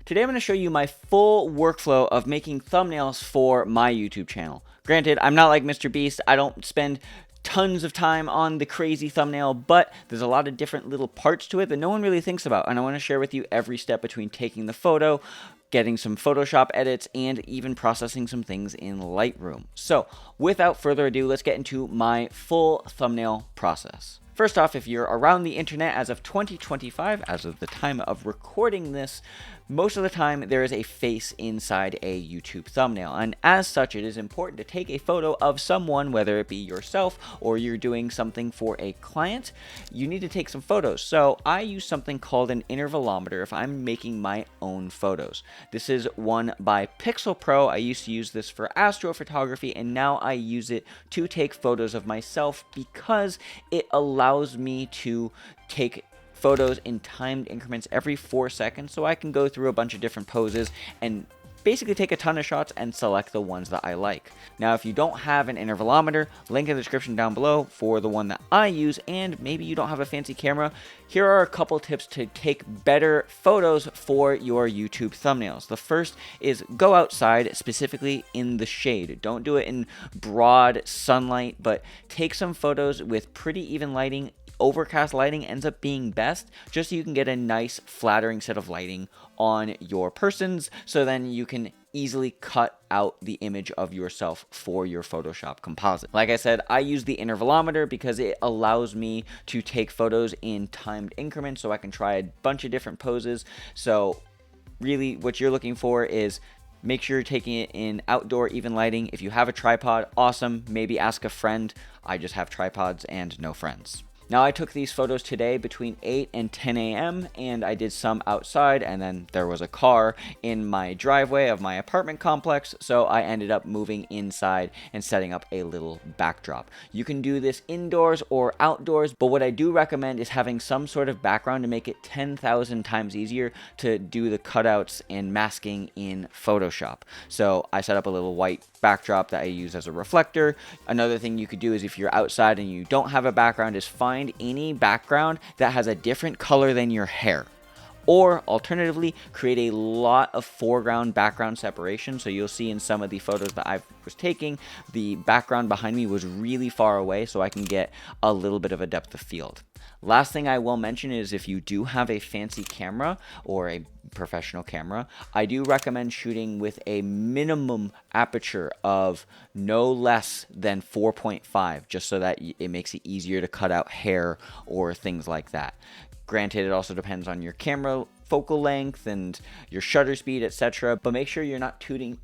Today I'm going to show you my full workflow of making thumbnails for my YouTube channel. Granted, I'm not like Mr. Beast. I don't spend tons of time on the crazy thumbnail, but there's a lot of different little parts to it that no one really thinks about, and I want to share with you every step between taking the photo, getting some Photoshop edits, and even processing some things in Lightroom. So without further ado, let's get into my full thumbnail process. First off, if you're around the internet as of 2025, as of the time of recording this, most of the time there is a face inside a YouTube thumbnail, and as such it is important to take a photo of someone, whether it be yourself or you're doing something for a client. You need to take some photos. So I use something called an intervalometer if I'm making my own photos. This is one by Pixel Pro. I used to use this for astrophotography, and now I use it to take photos of myself because it allows me to take photos in timed increments every 4 seconds, so I can go through a bunch of different poses and basically take a ton of shots and select the ones that I like. Now, if you don't have an intervalometer, link in the description down below for the one that I use, and maybe you don't have a fancy camera, here are a couple tips to take better photos for your YouTube thumbnails. The first is go outside, specifically in the shade. Don't do it in broad sunlight, but take some photos with pretty even lighting. Overcast lighting ends up being best, just so you can get a nice flattering set of lighting on your persons, so then you can easily cut out the image of yourself for your Photoshop composite. Like I said, I use the intervalometer because it allows me to take photos in timed increments, so I can try a bunch of different poses. So really what you're looking for is make sure you're taking it in outdoor even lighting. If you have a tripod, awesome. Maybe ask a friend. I just have tripods and no friends. Now, I took these photos today between 8 and 10 a.m. and I did some outside, and then there was a car in my driveway of my apartment complex, so I ended up moving inside and setting up a little backdrop. You can do this indoors or outdoors, but what I do recommend is having some sort of background to make it 10,000 times easier to do the cutouts and masking in Photoshop. So I set up a little white backdrop that I use as a reflector. Another thing you could do is, if you're outside and you don't have a background, is find any background that has a different color than your hair. Or alternatively, create a lot of foreground background separation. So you'll see in some of the photos that I was taking, the background behind me was really far away, so I can get a little bit of a depth of field. Last thing I will mention is, if you do have a fancy camera or a professional camera, I do recommend shooting with a minimum aperture of no less than 4.5, just so that it makes it easier to cut out hair or things like that. Granted, it also depends on your camera focal length and your shutter speed, etc. But make sure you're not tooting.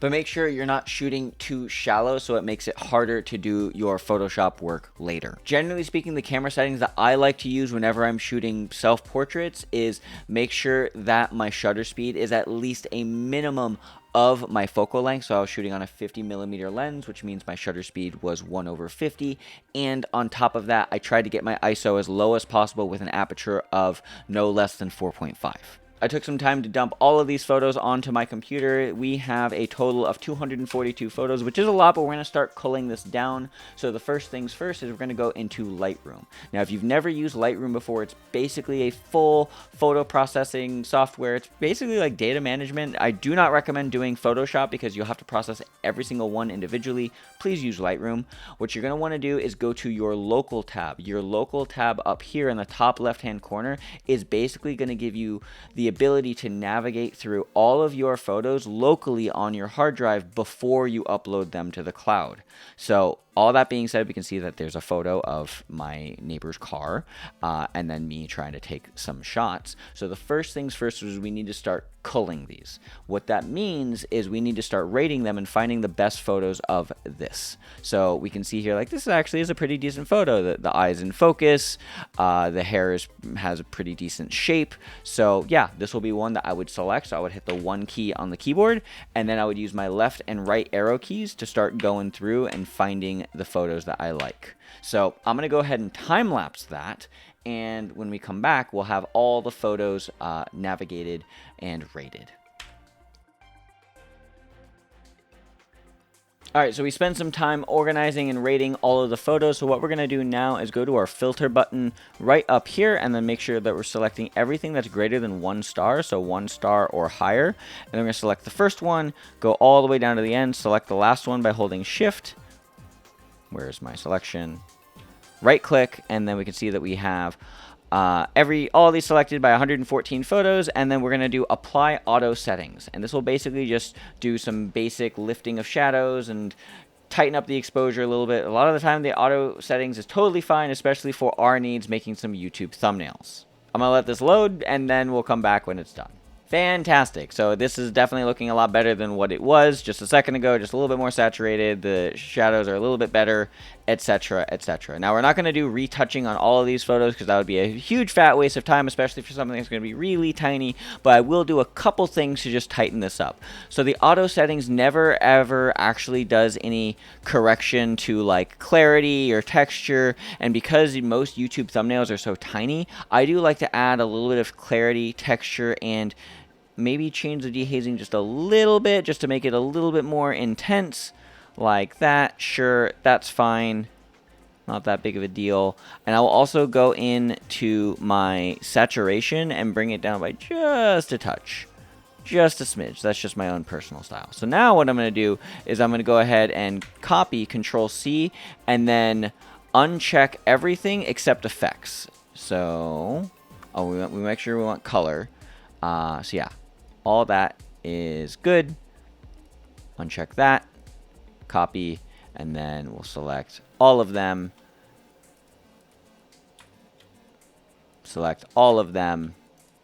But make sure you're not shooting too shallow, so it makes it harder to do your Photoshop work later. Generally speaking, the camera settings that I like to use whenever I'm shooting self-portraits is make sure that my shutter speed is at least a minimum of my focal length. So I was shooting on a 50mm lens, which means my shutter speed was 1/50. And on top of that, I tried to get my ISO as low as possible with an aperture of no less than 4.5. I took some time to dump all of these photos onto my computer. We have a total of 242 photos, which is a lot, but we're going to start culling this down. So the first things first is we're going to go into Lightroom. Now, if you've never used Lightroom before, it's basically a full photo processing software. It's basically like data management. I do not recommend doing Photoshop because you'll have to process every single one individually. Please use Lightroom. What you're going to want to do is go to your local tab. Your local tab up here in the top left-hand corner is basically going to give you the ability to navigate through all of your photos locally on your hard drive before you upload them to the cloud. So all that being said, we can see that there's a photo of my neighbor's car and then me trying to take some shots. So the first things first is we need to start culling these. What that means is we need to start rating them and finding the best photos of this. So we can see here, like, this actually is a pretty decent photo. The eye's in focus, the hair has a pretty decent shape. So yeah, this will be one that I would select. So I would hit the 1 key on the keyboard, and then I would use my left and right arrow keys to start going through and finding the photos that I like. So I'm going to go ahead and time lapse that, and when we come back, we'll have all the photos navigated and rated. Alright, so we spent some time organizing and rating all of the photos. So what we're going to do now is go to our filter button right up here and then make sure that we're selecting everything that's greater than 1 star, so 1 star or higher. And then we're going to select the first one, go all the way down to the end, select the last one by holding Shift. Where's my selection? Right click, and then we can see that we have all these selected by 114 photos, and then we're going to do apply auto settings, and this will basically just do some basic lifting of shadows and tighten up the exposure a little bit. A lot of the time the auto settings is totally fine, especially for our needs making some YouTube thumbnails. I'm going to let this load, and then we'll come back when it's done. Fantastic. So this is definitely looking a lot better than what it was just a second ago, just a little bit more saturated. The shadows are a little bit better, etc., etc. Now, we're not going to do retouching on all of these photos because that would be a huge fat waste of time, especially for something that's going to be really tiny, but I will do a couple things to just tighten this up. So the auto settings never ever actually does any correction to like clarity or texture, and because most YouTube thumbnails are so tiny, I do like to add a little bit of clarity, texture, and maybe change the dehazing just a little bit just to make it a little bit more intense, like that. Sure, that's fine, not that big of a deal. And I will also go into my saturation and bring it down by just a touch, just a smidge. That's just my own personal style. So now what I'm going to do is I'm going to go ahead and copy, Control C, and then uncheck everything except effects. So we make sure we want color. So yeah, all that is good. Uncheck that, copy, and then we'll select all of them. Select all of them,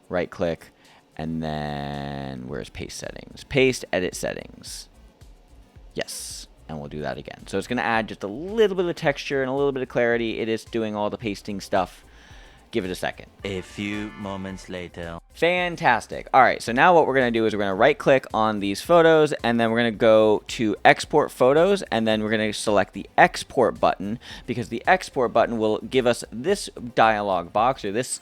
right click, and then where's paste settings? Paste, edit settings. Yes, and we'll do that again. So it's going to add just a little bit of texture and a little bit of clarity. It is doing all the pasting stuff. Give it a second. A few moments later. Fantastic. All right, so now what we're going to do is we're going to right click on these photos, and then we're going to go to export photos, and then we're going to select the export button, because the export button will give us this dialog box, or this,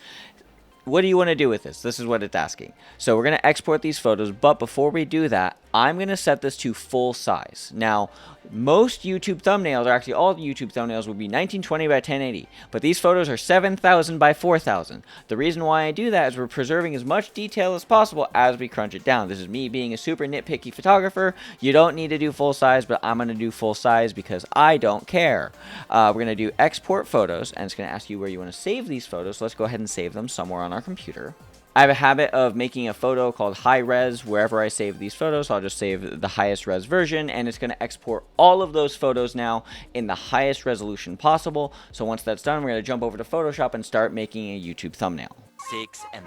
what do you want to do with this? This is what it's asking. So we're going to export these photos, but before we do that, I'm going to set this to full size. Now, most YouTube thumbnails, or actually all YouTube thumbnails, will be 1920 by 1080, but these photos are 7000 by 4000. The reason why I do that is we're preserving as much detail as possible as we crunch it down. This is me being a super nitpicky photographer. You don't need to do full size, but I'm going to do full size because I don't care. We're going to do export photos, and it's going to ask you where you want to save these photos, so let's go ahead and save them somewhere on our computer. I have a habit of making a photo called high res wherever I save these photos, so I'll just save the highest res version, and it's going to export all of those photos now in the highest resolution possible. So once that's done, we're going to jump over to Photoshop and start making a YouTube thumbnail. 6.5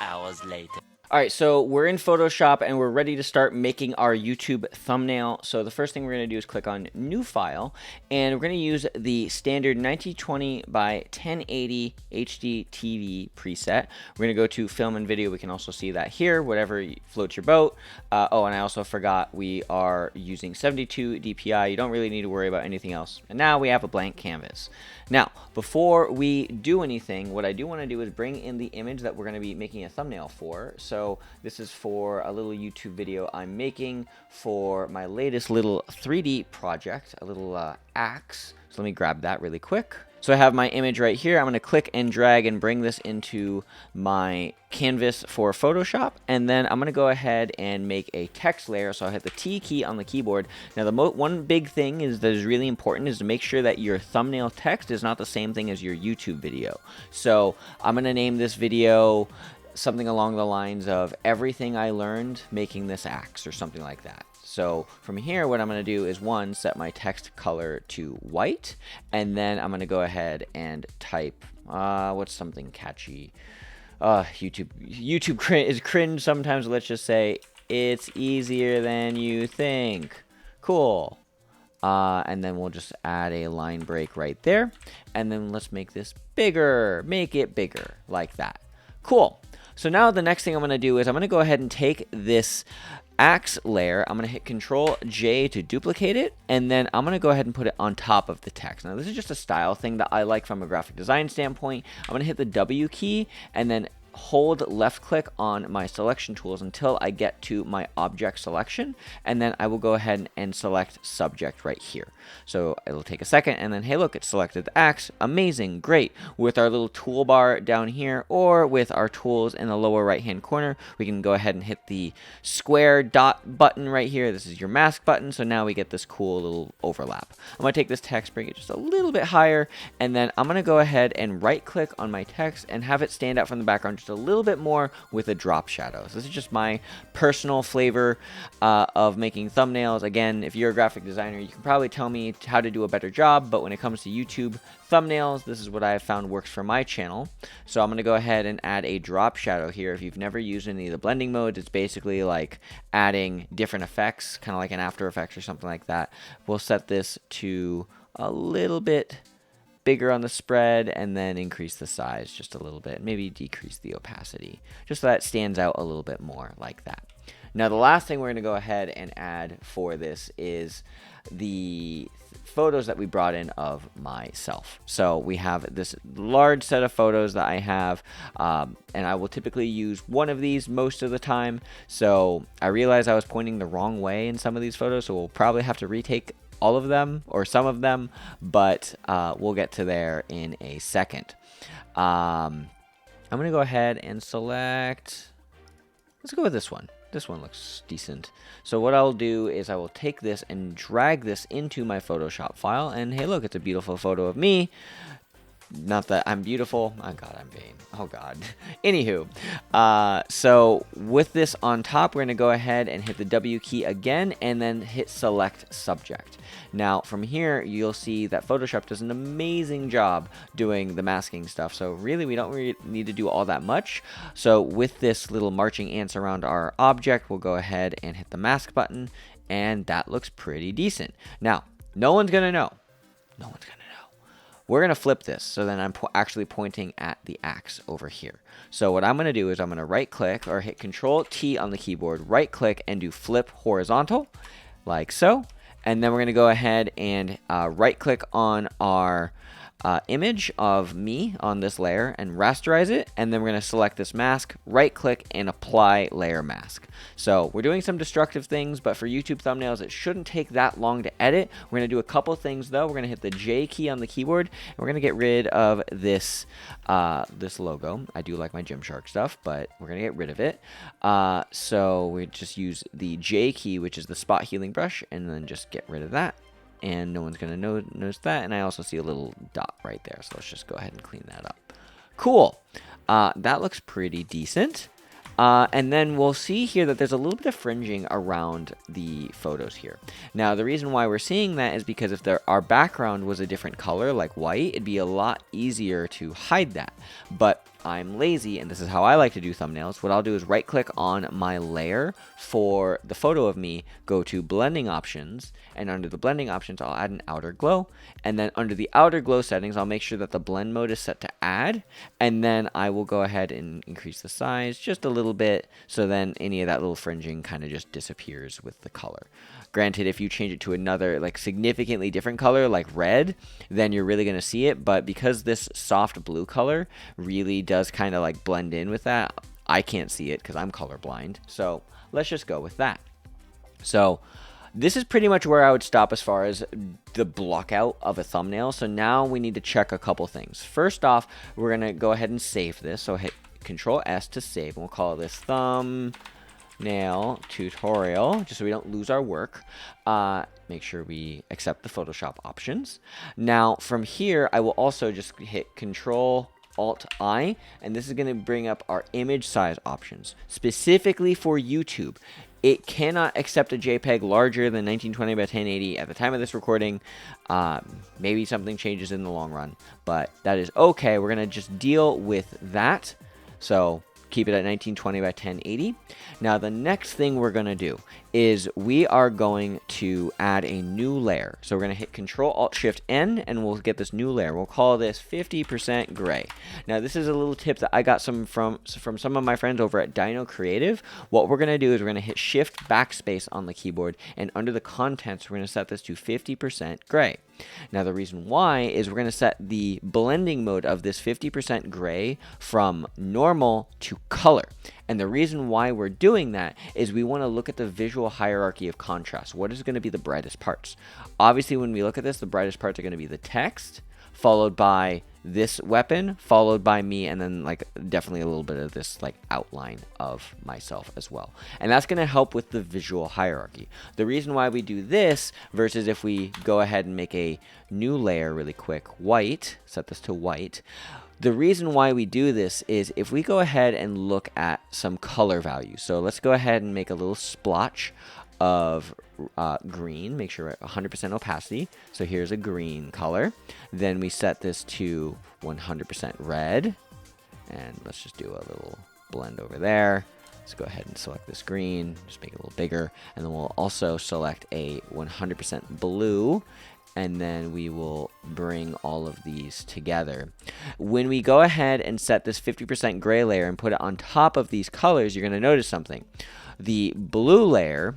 hours later. Alright, so we're in Photoshop and we're ready to start making our YouTube thumbnail. So the first thing we're going to do is click on New File, and we're going to use the standard 1920 by 1080 HD TV preset. We're going to go to Film and Video. We can also see that here, whatever floats your boat. Oh, and I also forgot we are using 72 DPI. You don't really need to worry about anything else. And now we have a blank canvas. Now, before we do anything, what I do want to do is bring in the image that we're going to be making a thumbnail for. So this is for a little YouTube video I'm making for my latest little 3D project, a little axe. So let me grab that really quick. So I have my image right here. I'm going to click and drag and bring this into my canvas for Photoshop, and then I'm going to go ahead and make a text layer. So I'll hit the T key on the keyboard. Now the one big thing that is really important is to make sure that your thumbnail text is not the same thing as your YouTube video. So I'm going to name this video something along the lines of everything I learned making this axe, or something like that. So from here, what I'm going to do is, one, set my text color to white, and then I'm going to go ahead and type, what's something catchy? YouTube is cringe sometimes. Let's just say, it's easier than you think. Cool. And then we'll just add a line break right there. And then let's make this bigger. Make it bigger, like that. Cool. So now the next thing I'm going to do is I'm going to go ahead and take this axe layer. I'm going to hit Control J to duplicate it, and then I'm going to go ahead and put it on top of the text. Now this is just a style thing that I like from a graphic design standpoint. I'm going to hit the W key and then hold left click on my selection tools until I get to my object selection, and then I will go ahead and select subject right here. So it'll take a second, and then hey look, it selected the axe. Amazing, great. With our little toolbar down here, or with our tools in the lower right hand corner, we can go ahead and hit the square dot button right here. This is your mask button, so now we get this cool little overlap. I'm going to take this text, bring it just a little bit higher, and then I'm going to go ahead and right click on my text and have it stand out from the background just a little bit more with a drop shadow. So this is just my personal flavor of making thumbnails. Again, if you're a graphic designer, you can probably tell me how to do a better job, but when it comes to YouTube thumbnails, this is what I have found works for my channel. So I'm going to go ahead and add a drop shadow here. If you've never used any of the blending modes, it's basically like adding different effects, kind of like an After Effects or something like that. We'll set this to a little bit bigger on the spread, and then increase the size just a little bit, maybe decrease the opacity, just so that it stands out a little bit more like that. Now the last thing we're going to go ahead and add for this is the photos that we brought in of myself. So we have this large set of photos that I have, and I will typically use one of these most of the time. So I realized I was pointing the wrong way in some of these photos, so we'll probably have to retake all of them or some of them, but we'll get to there in a second. I'm going to go ahead and select, let's go with this one. This one looks decent. So what I'll do is I will take this and drag this into my Photoshop file, and hey look, it's a beautiful photo of me. Not that I'm beautiful. Oh God, I'm vain. Oh God. Anywho, so with this on top, we're going to go ahead and hit the W key again, and then hit select subject. Now from here, you'll see that Photoshop does an amazing job doing the masking stuff. So really, we don't really need to do all that much. So with this little marching ants around our object, we'll go ahead and hit the mask button, and that looks pretty decent. Now, no one's going to know. No one's going to know. We're going to flip this, so then I'm actually pointing at the axe over here. So what I'm going to do is I'm going to right click or hit Control T on the keyboard, right click, and do flip horizontal, like so. And then we're going to go ahead and right click on our image of me on this layer and rasterize it, and then we're going to select this mask, right click, and apply layer mask. So we're doing some destructive things, but for YouTube thumbnails it shouldn't take that long to edit. We're going to do a couple things though. We're going to hit the J key on the keyboard, and we're going to get rid of this this logo. I do like my Gymshark stuff, but we're going to get rid of it. So we just use the J key, which is the spot healing brush, and then just get rid of that. And no one's going to notice that. And I also see a little dot right there. So let's just go ahead and clean that up. Cool. That looks pretty decent. And then we'll see here that there's a little bit of fringing around the photos here. Now, the reason why we're seeing that is because if our background was a different color, like white, it'd be a lot easier to hide that. But I'm lazy, and this is how I like to do thumbnails. What I'll do is right click on my layer for the photo of me, go to blending options, and under the blending options, I'll add an outer glow. And then under the outer glow settings, I'll make sure that the blend mode is set to add. And then I will go ahead and increase the size just a little bit, so then any of that little fringing kind of just disappears with the color. Granted, if you change it to another like significantly different color like red, then you're really going to see it. But because this soft blue color really does kind of like blend in with that, I can't see it because I'm colorblind. So let's just go with that. So this is pretty much where I would stop as far as the block out of a thumbnail. So now we need to check a couple things. First off, we're going to go ahead and save this. So hit Control S to save, and we'll call this thumbnail tutorial, just so we don't lose our work. Make sure we accept the Photoshop options. Now from here, I will also just hit Control Alt I, and this is going to bring up our image size options specifically for YouTube. It cannot accept a JPEG larger than 1920 by 1080 at the time of this recording. Maybe something changes in the long run, but that is okay. We're going to just deal with that. So keep it at 1920 by 1080. Now the next thing we're going to do is we are going to add a new layer. So we're going to hit Control-Alt-Shift-N, and we'll get this new layer. We'll call this 50% gray. Now, this is a little tip that I got from some of my friends over at Dino Creative. What we're going to do is we're going to hit Shift Backspace on the keyboard, and under the contents, we're going to set this to 50% gray. Now, the reason why is we're going to set the blending mode of this 50% gray from normal to color. And the reason why we're doing that is we want to look at the visual hierarchy of contrast. What is going to be the brightest parts? Obviously, when we look at this, the brightest parts are going to be the text, followed by this weapon, followed by me, and then like definitely a little bit of this like outline of myself as well. And that's going to help with the visual hierarchy. The reason why we do this versus if we go ahead and make a new layer really quick, white, set this to white. The reason why we do this is if we go ahead and look at some color values. So let's go ahead and make a little splotch of green. Make sure we're at 100% opacity. So here's a green color. Then we set this to 100% red. And let's just do a little blend over there. Let's go ahead and select this green, just make it a little bigger. And then we'll also select a 100% blue. And then we will bring all of these together. When we go ahead and set this 50% gray layer and put it on top of these colors, you're going to notice something. The blue layer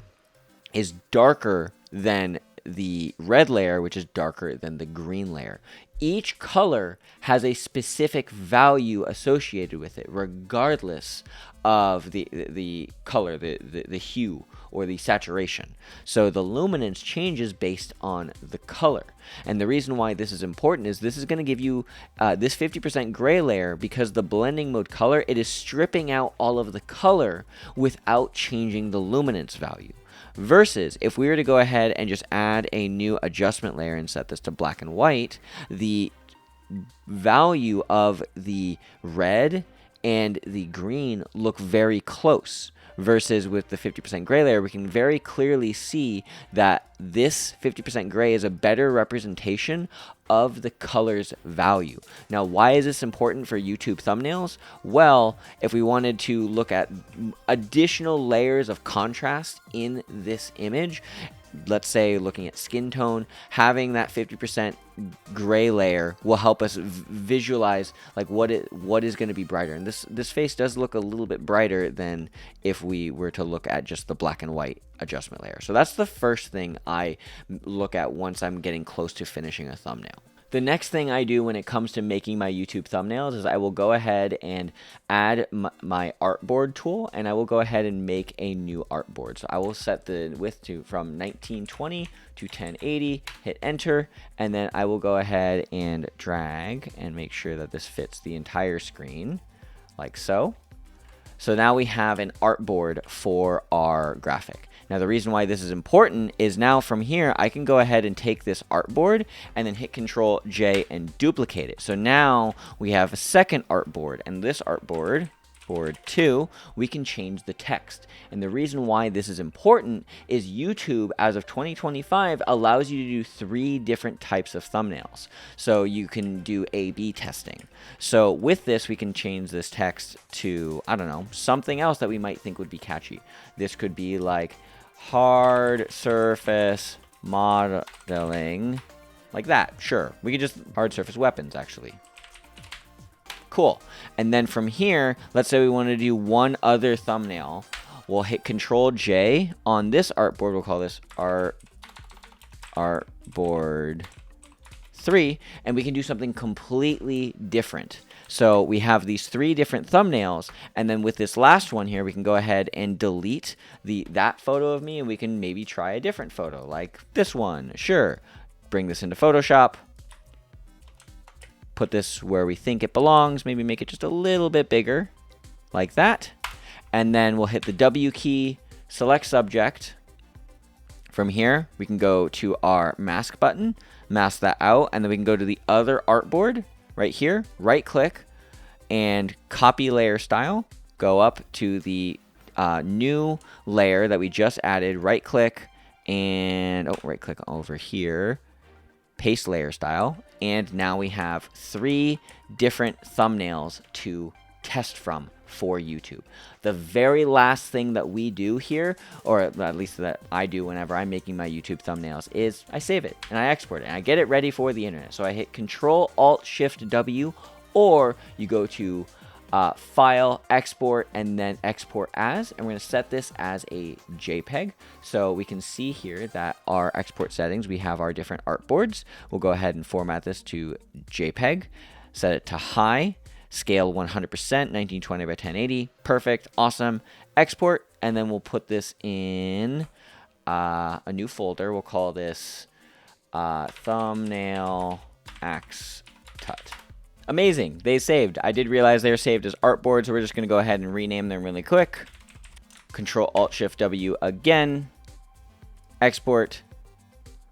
is darker than the red layer, which is darker than the green layer. Each color has a specific value associated with it, regardless of the color, the hue, or the saturation. So the luminance changes based on the color. And the reason why this is important is this is going to give you this 50% gray layer, because the blending mode color, it is stripping out all of the color without changing the luminance value. Versus if we were to go ahead and just add a new adjustment layer and set this to black and white, the value of the red and the green look very close. Versus with the 50% gray layer, we can very clearly see that this 50% gray is a better representation of the color's value. Now, why is this important for YouTube thumbnails? Well, if we wanted to look at additional layers of contrast in this image, let's say looking at skin tone, having that 50% gray layer will help us visualize like what is going to be brighter. And this face does look a little bit brighter than if we were to look at just the black and white adjustment layer. So that's the first thing I look at once I'm getting close to finishing a thumbnail. The next thing I do when it comes to making my YouTube thumbnails is I will go ahead and add my artboard tool, and I will go ahead and make a new artboard. So I will set the width to from 1920 to 1080, hit enter, and then I will go ahead and drag and make sure that this fits the entire screen like so. So now we have an artboard for our graphic. Now the reason why this is important is now from here I can go ahead and take this artboard and then hit Control J and duplicate it. So now we have a second artboard, and this artboard, board 2, we can change the text. And the reason why this is important is YouTube, as of 2025, allows you to do 3 different types of thumbnails. So you can do A/B testing. So with this, we can change this text to, I don't know, something else that we might think would be catchy. This could be like hard surface modeling, like that. Sure, we could just hard surface weapons, actually. Cool. And then from here, let's say we want to do one other thumbnail. We'll hit Control J on this artboard. We'll call this artboard 3, and we can do something completely different. So we have these 3 different thumbnails, and then with this last one here, we can go ahead and delete that photo of me, and we can maybe try a different photo, like this one. Sure. Bring this into Photoshop. Put this where we think it belongs. Maybe make it just a little bit bigger, like that. And then we'll hit the W key, select subject. From here, we can go to our mask button, mask that out, and then we can go to the other artboard right here, right click, and copy layer style. Go up to the new layer that we just added, right click, and right click over here, paste layer style. And now we have 3 different thumbnails to test from for YouTube. The very last thing that we do here, or at least that I do whenever I'm making my YouTube thumbnails, is I save it and I export it and I get it ready for the internet. So I hit Control Alt Shift W, or you go to File, Export, and then Export As, and we're going to set this as a JPEG. So we can see here that our export settings, we have our different artboards. We'll go ahead and format this to JPEG, set it to high, scale 100%, 1920 by 1080, perfect, awesome. Export, and then we'll put this in a new folder. We'll call this Thumbnail Axe Tut. Amazing, they saved. I did realize they were saved as artboards, so we're just going to go ahead and rename them really quick. Control Alt Shift W again, export.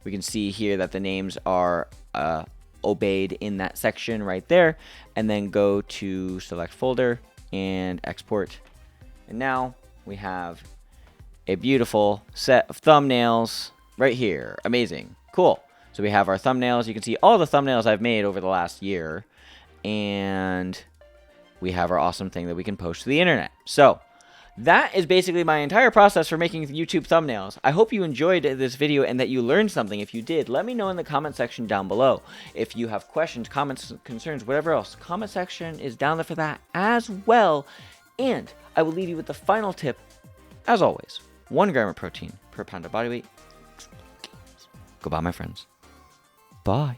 We can see here that the names are obeyed in that section right there, and then go to select folder and export. And now we have a beautiful set of thumbnails right here. Amazing, cool. So we have our thumbnails. You can see all the thumbnails I've made over the last year, and we have our awesome thing that we can post to the internet. So that is basically my entire process for making YouTube thumbnails. I hope you enjoyed this video and that you learned something. If you did, let me know in the comment section down below. If you have questions, comments, concerns, whatever else, comment section is down there for that as well. And I will leave you with the final tip, as always, 1 gram of protein per pound of body weight. Goodbye, my friends. Bye.